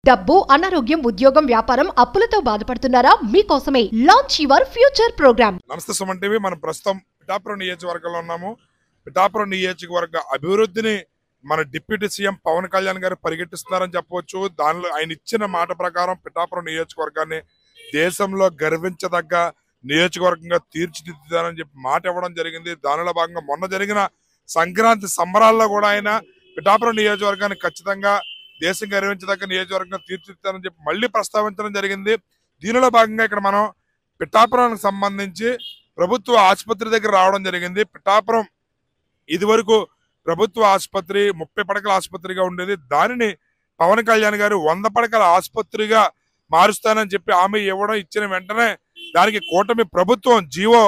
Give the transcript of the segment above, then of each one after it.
డబ్బు, అనారోగ్యం, ఉద్యోగం, వ్యాపారం, అప్పులతో బాధపడుతున్నారా? మీకోసమే లాంచ్ యువర్ ఫ్యూచర్ ప్రోగ్రామ్. నమస్తే సుమన్ టీవీ. మనం ప్రస్తుతం పిఠాపురం నియోజకవర్గంలో ఉన్నాము. పిఠాపురం నియోజకవర్గ అభివృద్ధిని మన డిప్యూటీ సీఎం పవన్ కళ్యాణ్ గారు పరిగెట్టిస్తున్నారని చెప్పవచ్చు. దానిలో ఆయన ఇచ్చిన మాట ప్రకారం పిఠాపురం నియోజకవర్గాన్ని దేశంలో గర్వించదగ్గ నియోజకవర్గంగా తీర్చిదిద్దారని చెప్పి మాట ఇవ్వడం జరిగింది. దానిలో భాగంగా మొన్న జరిగిన సంక్రాంతి సంబరాల్లో కూడా ఆయన పిఠాపురం నియోజకవర్గాన్ని ఖచ్చితంగా దేశం గర్వించదగ్గ నియోజకవర్గంగా తీర్చిదిద్దారని చెప్పి మళ్ళీ ప్రస్తావించడం జరిగింది. దీనిలో భాగంగా ఇక్కడ మనం పిఠాపురానికి సంబంధించి ప్రభుత్వ ఆసుపత్రి దగ్గర రావడం జరిగింది. పిఠాపురం ఇదివరకు ప్రభుత్వ ఆసుపత్రి 30 పడకల ఆసుపత్రిగా ఉండేది. దానిని పవన్ కళ్యాణ్ గారు 100 పడకల ఆసుపత్రిగా మారుస్తానని చెప్పి హామీ ఇచ్చిన వెంటనే దానికి కూటమి ప్రభుత్వం జీవో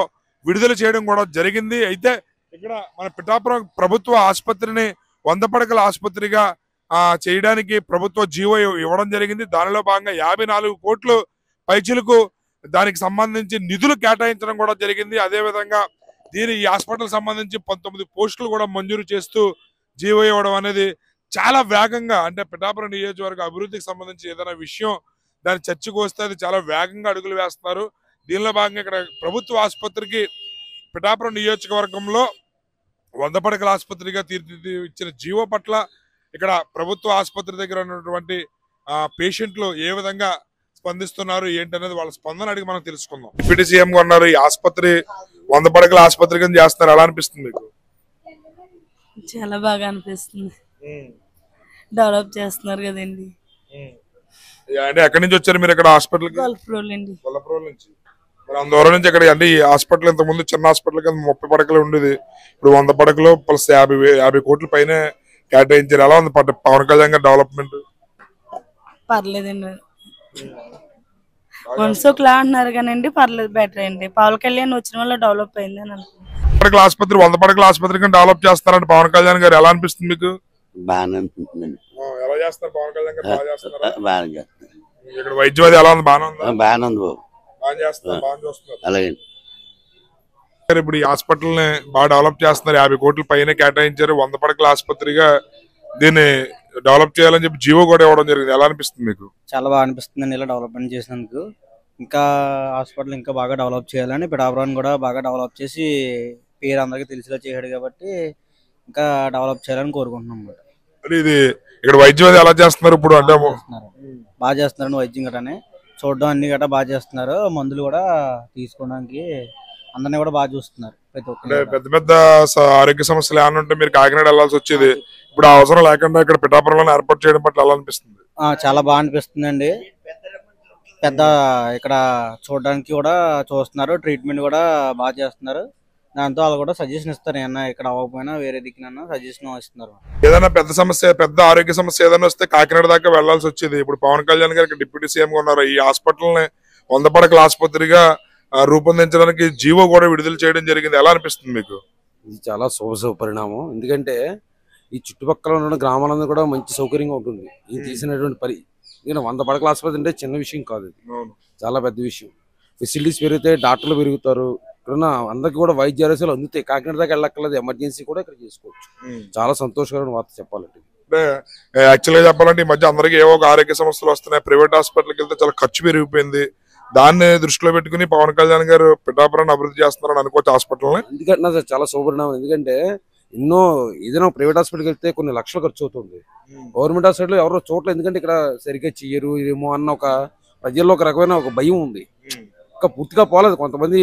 విడుదల చేయడం కూడా జరిగింది. అయితే ఇక్కడ మన పిఠాపురం ప్రభుత్వ ఆసుపత్రిని 100 పడకల ఆసుపత్రిగా చేయడానికి ప్రభుత్వ జీవో ఇవ్వడం జరిగింది. దానిలో భాగంగా 54 కోట్లు పైచిలకు దానికి సంబంధించి నిధులు కేటాయించడం కూడా జరిగింది. అదేవిధంగా ఈ హాస్పిటల్ సంబంధించి 19 పోస్టులు కూడా మంజూరు చేస్తూ జీవో ఇవ్వడం అనేది చాలా వేగంగా, అంటే పిఠాపురం నియోజకవర్గ అభివృద్ధికి సంబంధించి ఏదైనా విషయం దాని చర్చకు వస్తే అది చాలా వేగంగా అడుగులు వేస్తున్నారు. దీనిలో భాగంగా ఇక్కడ ప్రభుత్వ ఆసుపత్రికి పిఠాపురం నియోజకవర్గంలో 100 పడకల ఆసుపత్రిగా తీర్చిదిద్ది ఇచ్చిన జీవో పట్ల ఇక్కడ ప్రభుత్వ ఆసుపత్రి దగ్గర ఉన్నటువంటి పేషెంట్లు ఏ విధంగా స్పందిస్తున్నారు ఏంటనేది వాళ్ళ స్పందన అడిగి మనం తెలుసుకుందాం. డిప్యూటీ సీఎం గా ఉన్నారు. ఈ ఆసుపత్రి 100 పడకల ఆసుపత్రి కింద చేస్తున్నారు. ఎలా అనిపిస్తుంది మీకు? చాలా బాగా అనిపిస్తుంది. డెవలప్ చేస్తున్నారు కదండి. అంటే ఎక్కడి నుంచి వచ్చారు మీరు ఇక్కడ హాస్పిటల్? గొల్లప్రోల్ నుంచి. మరి దూరం నుంచి ఇక్కడ అంటే ఈ హాస్పిటల్ ఇంత ముందు చిన్న హాస్పిటల్ కింద 30 పడకలు ఉండేది. ఇప్పుడు 100 పడకలు ప్లస్ 50 కోట్ల పైన కేటాయించారు. ఎలా ఉంది పవన్ కళ్యాణ్ గారి డెవలప్మెంట్? పర్లేదండి. వన్సోక్లా అంటున్నారు కానండి, పర్లేదు, బెటర్ అండి. పవన్ కళ్యాణ్ వచ్చిన వల్ల డెవలప్ అయింది అని అనుకుంటున్నాను. ఆసుపత్రి 100 పడకల ఆసుపత్రి కింద డెవలప్ చేస్తారంటే పవన్ కళ్యాణ్ గారు ఎలా అనిపిస్తుంది మీకు? బాగా అనిపిస్తుంది. ఎలా చేస్తారు పవన్ కళ్యాణ్ గారు? బాగా చేస్తున్నారు. ఇక్కడ వైద్యం అది ఎలా ఉంది? బాగానే ఉంది. బాగానే ఉంది బాబు. బాగా చేస్తున్నారు, బాగా చూస్తున్నారు. అలాగే ఇప్పుడు ఈ హాస్పిటల్ ని బాగా డెవలప్ చేస్తున్నారు. 50 కోట్ల పైన కేటాయించారు. 100 పడకల ఆసుపత్రిగా దీన్ని డెవలప్ చేయాలని చెప్పి జీవో కూడా ఇవ్వడం జరిగింది. ఎలా అనిపిస్తుంది మీకు? చాలా బాగా అనిపిస్తుంది ఇలా డెవలప్మెంట్ చేసినందుకు. ఇంకా హాస్పిటల్ ఇంకా బాగా డెవలప్ చేయాలని, పిఠాపురాన్ని కూడా బాగా డెవలప్ చేసి పేరు అందరికీ తెలిసేలా చేశాడు కాబట్టి ఇంకా డెవలప్ చేయాలని కోరుకుంటున్నాం. ఇది ఇక్కడ వైద్యం అది ఎలా చేస్తున్నారు ఇప్పుడు? అంటే బాగా చేస్తున్నారు వైద్యం గట్రానే, చూడడం అన్ని గట్రా బాగా చేస్తున్నారు. మందులు కూడా తీసుకోవడానికి అందరినీ కూడా బాగా చూస్తున్నారు. పెద్ద పెద్ద ఆరోగ్య సమస్యలు ఏమైనా ఉంటే మీరు కాకినాడ వెళ్లాల్సి వచ్చేది. ఇప్పుడు అవసరం లేకుండా ఇక్కడ పిఠాపురంలో ఏర్పాటు చేయడం పట్ల ఎలా అనిపిస్తుంది? చాలా బాగా అనిపిస్తుంది అండి. పెద్ద ఇక్కడ చూడడానికి కూడా చూస్తున్నారు, ట్రీట్మెంట్ కూడా బాగా చేస్తున్నారు. దాంతో వాళ్ళు కూడా సజెషన్ ఇస్తారు. ఏమన్నా ఇక్కడ అవ్వకపోయినా వేరే దిక్కునన్నా సజెషన్ ఇస్తున్నారు. ఏదైనా పెద్ద సమస్య, పెద్ద ఆరోగ్య సమస్య ఏదైనా వస్తే కాకినాడ దాకా వెళ్లాల్సి వచ్చేది. ఇప్పుడు పవన్ కళ్యాణ్ గారికి డిప్యూటీ సీఎం గా ఉన్నారు. ఈ హాస్పిటల్ ని 100 పడకల ఆసుపత్రిగా రూపొందించడానికి జీవో కూడా విడుదల చేయడం జరిగింది. ఎలా అనిపిస్తుంది మీకు? ఇది చాలా శుభ పరిణామం. ఎందుకంటే ఈ చుట్టుపక్కల ఉన్న గ్రామాలందరూ కూడా మంచి సౌకర్యంగా ఉంటుంది ఇది తీసినటువంటి పని. ఎందుకంటే 100 పడకల ఆసుపత్రి అంటే చిన్న విషయం కాదు, ఇది చాలా పెద్ద విషయం. ఫెసిలిటీస్ పెరిగితే డాక్టర్లు పెరుగుతారు. ఇక్కడున్న అందరికి కూడా వైద్య ఆరోగ్యాలు అందుతాయి. కాకినాడ దాకా వెళ్ళక్కర్లేదు, ఎమర్జెన్సీ కూడా ఇక్కడ చేసుకోవచ్చు. చాలా సంతోషకరమైన వార్త చెప్పాలంటే. అంటే యాక్చువల్ గా చెప్పాలంటే ఈ మధ్య అందరికి ఏవో ఒక ఆరోగ్య సమస్యలు వస్తున్నాయి. ప్రైవేట్ హాస్పిటల్కి వెళ్తే చాలా ఖర్చు పెరిగిపోయింది. దాన్ని దృష్టిలో పెట్టుకుని పవన్ కళ్యాణ్ గారు పిఠాపురాన్ని అభివృద్ధి చేస్తున్నారని అనుకోవచ్చు హాస్పిటల్. ఎందుకంటే చాలా శుభపరిణామం. ఎందుకంటే ఏదైనా ప్రైవేట్ హాస్పిటల్కి వెళ్తే కొన్ని లక్షలు ఖర్చు అవుతుంది. గవర్నమెంట్ హాస్పిటల్ ఎవరో చోట్ల ఎందుకంటే ఇక్కడ సరిగ్గా చెయ్యరు ఏమో అన్న ఒక ప్రజల్లో ఒక రకమైన ఒక భయం ఉంది. ఇంకా పూర్తిగా పోలేదు. కొంతమంది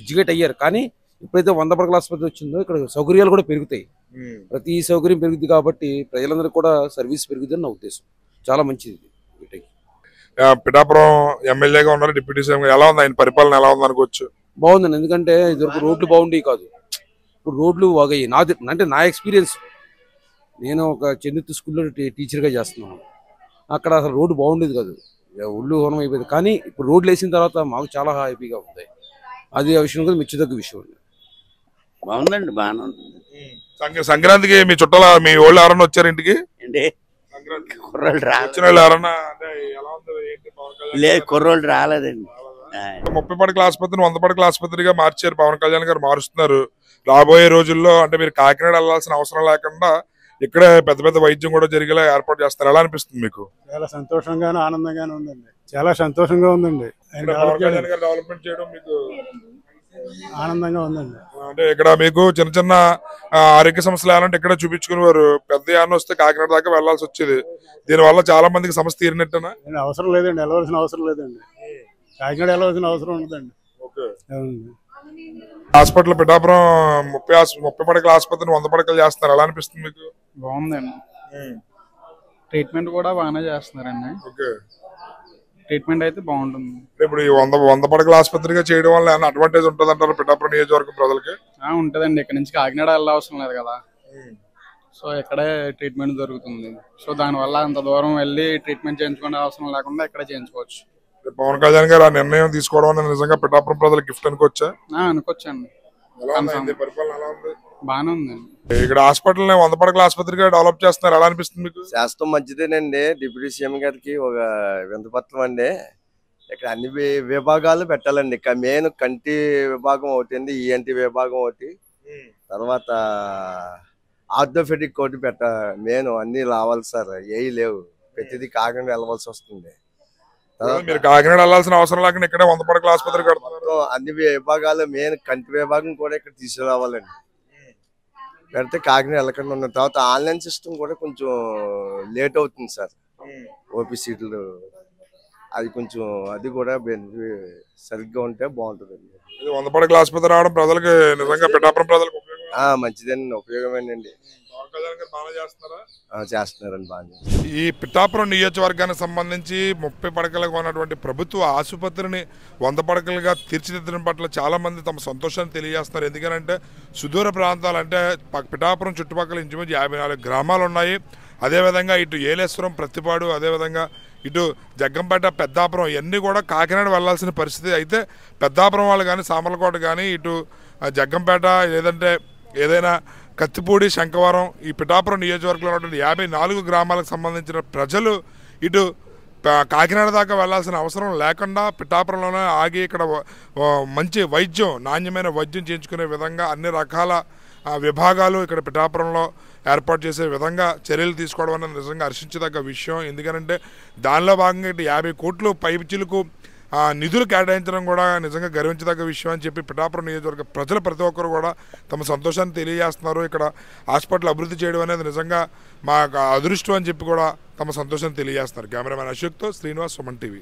ఎడ్యుకేట్ అయ్యారు. కానీ ఎప్పుడైతే 100 పడకల ఆసుపత్రి వచ్చిందో ఇక్కడ సౌకర్యాలు కూడా పెరుగుతాయి. ప్రతి సౌకర్యం పెరుగుతుంది కాబట్టి ప్రజలందరికీ కూడా సర్వీస్ పెరుగుతుందని నా ఉద్దేశం. చాలా మంచిది. పిఠాపురం ఎమ్మెల్యేగా ఉన్నారు, డిప్యూటీ సీఎం ఎలా ఉంది? ఆయన పరిపాలన ఎలా ఉంది అనుకోవచ్చు? బాగుందండి. ఎందుకంటే ఇదివరకు రోడ్లు బాగుండేవి కాదు, ఇప్పుడు రోడ్లు బాగాయి. అంటే నా ఎక్స్పీరియన్స్, నేను ఒక చెన్నెత్తి స్కూల్లో టీచర్గా చేస్తున్నాను. అక్కడ అసలు రోడ్డు బాగుండేది కాదు, ఒళ్ళు హోనం అయిపోయింది. కానీ ఇప్పుడు రోడ్లు వేసిన తర్వాత మాకు చాలా హ్యాపీగా ఉంది. అది ఆ విషయం కూడా మెచ్చుదగ్గ విషయం అండి. బాగుందండి, బాగానే ఉంది. సంక్రాంతికి మీ చుట్టాల మీ వాళ్ళు ఎవరన్నా వచ్చారు ఇంటికి? కుర్రోళ్ళు రాలేదండి. 30 పడకల ఆసుపత్రిని 100 పడకల ఆసుపత్రిగా మార్చారు. పవన్ కళ్యాణ్ గారు మారుస్తున్నారు. రాబోయే రోజుల్లో అంటే మీరు కాకినాడ వెళ్లాల్సిన అవసరం లేకుండా ఇక్కడే పెద్ద పెద్ద వైద్యం కూడా జరిగేలా ఏర్పాటు చేస్తారు. ఎలా అనిపిస్తుంది మీకు? చాలా సంతోషంగాను ఆనందంగానే ఉందండి. చాలా సంతోషంగా ఉందండి. డెవలప్మెంట్ చేయడం మీకు ఆనందంగా ఉందండి. అంటే ఇక్కడ మీకు చిన్న చిన్న ఆరోగ్య సమస్యలు ఏమంటే ఇక్కడ చూపించుకునేవారు, పెద్ద యాన వస్తే కాకినాడ దాకా వెళ్లాల్సి వచ్చేది. దీనివల్ల చాలా మందికి సమస్య తీరినట్టేనా? అవసరం లేదండి, వెళ్ళవలసిన అవసరం లేదండి. కాకినాడ వెళ్ళవలసిన అవసరం ఉండదండి. హాస్పిటల్ పిఠాపురం 30 పడకల ఆసుపత్రిని 100 పడకలు చేస్తున్నారు. ఎలా అనిపిస్తుంది మీకు? బాగుందండి. ట్రీట్మెంట్ కూడా బాగానే చేస్తున్నారండి. ఓకే, ట్రీట్మెంట్ అయితే బాగుంటుంది. ఇప్పుడు ఈ 100 పడకల ఆసుపత్రిగా చేయడం వల్ల ఏమైనా అడ్వాంటేజ్ ఉంటుంది అంటారు పిఠాపురం నియోజకవర్గం ప్రజలకి? ఉంటదండి. ఇక్కడ నుంచి కాకినాడ వెళ్ళవసరం లేదు కదా, సో ఇక్కడే ట్రీట్మెంట్ దొరుకుతుంది. సో దానివల్ల అంత దూరం వెళ్ళి ట్రీట్మెంట్ చేయించుకునే అవసరం లేకుండా ఇక్కడే చేయించుకోవచ్చు. పవన్ కళ్యాణ్ గారు ఆ నిర్ణయం తీసుకోవడం అనేది నిజంగా పిఠాపురం ప్రజలకు గిఫ్ట్ అనుకోవచ్చా? అనుకోవచ్చండి. బాగానే ఉందండి. ఇక్కడ హాస్పిటల్ 100 పడకల ఆసుపత్రిగా డెవలప్ చేస్తున్నారు. ఎలా అనిపిస్తుంది మీకు? శాస్త్రం మంచిదేనండి. డిప్యూటీ సీఎం గారికి ఒక వింతపత్రం అండి. ఇక్కడ అన్ని విభాగాలు పెట్టాలండి. ఇక మెయిన్ కంటి విభాగం ఒకటి అండి, ఈఎన్టీ విభాగం ఒకటి, తర్వాత ఆర్థోపెడిక్ ఒకటి మెయిన్ అన్ని రావాలి సార్. ఏవి లేవు, ప్రతిదీ కాకినాడ వెళ్ళవలసి వస్తుంది. మీరు కాకినాడ వెళ్ళాల్సిన అవసరం లేకుండా ఇక్కడే 100 పడకల ఆసుపత్రి కడుతున్నారు. అన్ని విభాగాలు మెయిన్ కంటి విభాగం కూడా ఇక్కడ తీసుకురావాలండి. పెడితే కాకినాడ వెళ్ళకుండా ఉన్న తర్వాత ఆన్లైన్ సిస్టమ్ కూడా కొంచెం లేట్ అవుతుంది సార్. ఓపీ సీట్లు అది కొంచెం అది కూడా సరిగ్గా ఉంటే బాగుంటుందండి. 100 పడకల ఆసుపత్రి రావడం ప్రజలకు నిజంగా పిఠాపురం ప్రజలకు మంచిదండి, ఉపయోగమేనండి. చేస్తున్నారండి బాగా. ఈ పిఠాపురం నియోజకవర్గానికి సంబంధించి 30 పడకలుగా ఉన్నటువంటి ప్రభుత్వ ఆసుపత్రిని 100 పడకలుగా తీర్చిదిద్దడం పట్ల చాలా మంది తమ సంతోషాన్ని తెలియజేస్తున్నారు. ఎందుకంటే సుదూర ప్రాంతాలు అంటే పిఠాపురం చుట్టుపక్కల ఇంచుమించు 54 గ్రామాలు ఉన్నాయి. అదేవిధంగా ఇటు ఏలేశ్వరం, ప్రతిపాడు, అదేవిధంగా ఇటు జగ్గంపేట, పెద్దాపురం ఇవన్నీ కూడా కాకినాడ వెళ్లాల్సిన పరిస్థితి. అయితే పెద్దాపురం వాళ్ళు కానీ, సామర్లకోట కానీ, ఇటు జగ్గంపేట లేదంటే ఏదైనా కత్తిపూడి, శంఖవరం, ఈ పిఠాపురం నియోజకవర్గంలో ఉన్నటువంటి 54 గ్రామాలకు సంబంధించిన ప్రజలు ఇటు కాకినాడ దాకా వెళ్లాల్సిన అవసరం లేకుండా పిఠాపురంలోనే ఆగి ఇక్కడ మంచి వైద్యం, నాణ్యమైన వైద్యం చేయించుకునే విధంగా అన్ని రకాల విభాగాలు ఇక్కడ పిఠాపురంలో ఏర్పాటు చేసే విధంగా చర్యలు తీసుకోవడం అనేది నిజంగా హర్షించదగ్గ విషయం. ఎందుకంటే దానిలో భాగంగా ఇటు 50 కోట్లు పైచిలకు నిధులు కేటాయించడం కూడా నిజంగా గర్వించదగ్గ విషయం అని చెప్పి పిఠాపురం నియోజకవర్గ ప్రజలు ప్రతి ఒక్కరు కూడా తమ సంతోషాన్ని తెలియజేస్తున్నారు. ఇక్కడ హాస్పిటల్ అభివృద్ధి చేయడం అనేది నిజంగా మా అదృష్టం అని చెప్పి కూడా తమ సంతోషాన్ని తెలియజేస్తున్నారు. కెమెరామెన్ అశోక్తో శ్రీనివాస్, సుమన్ టీవీ.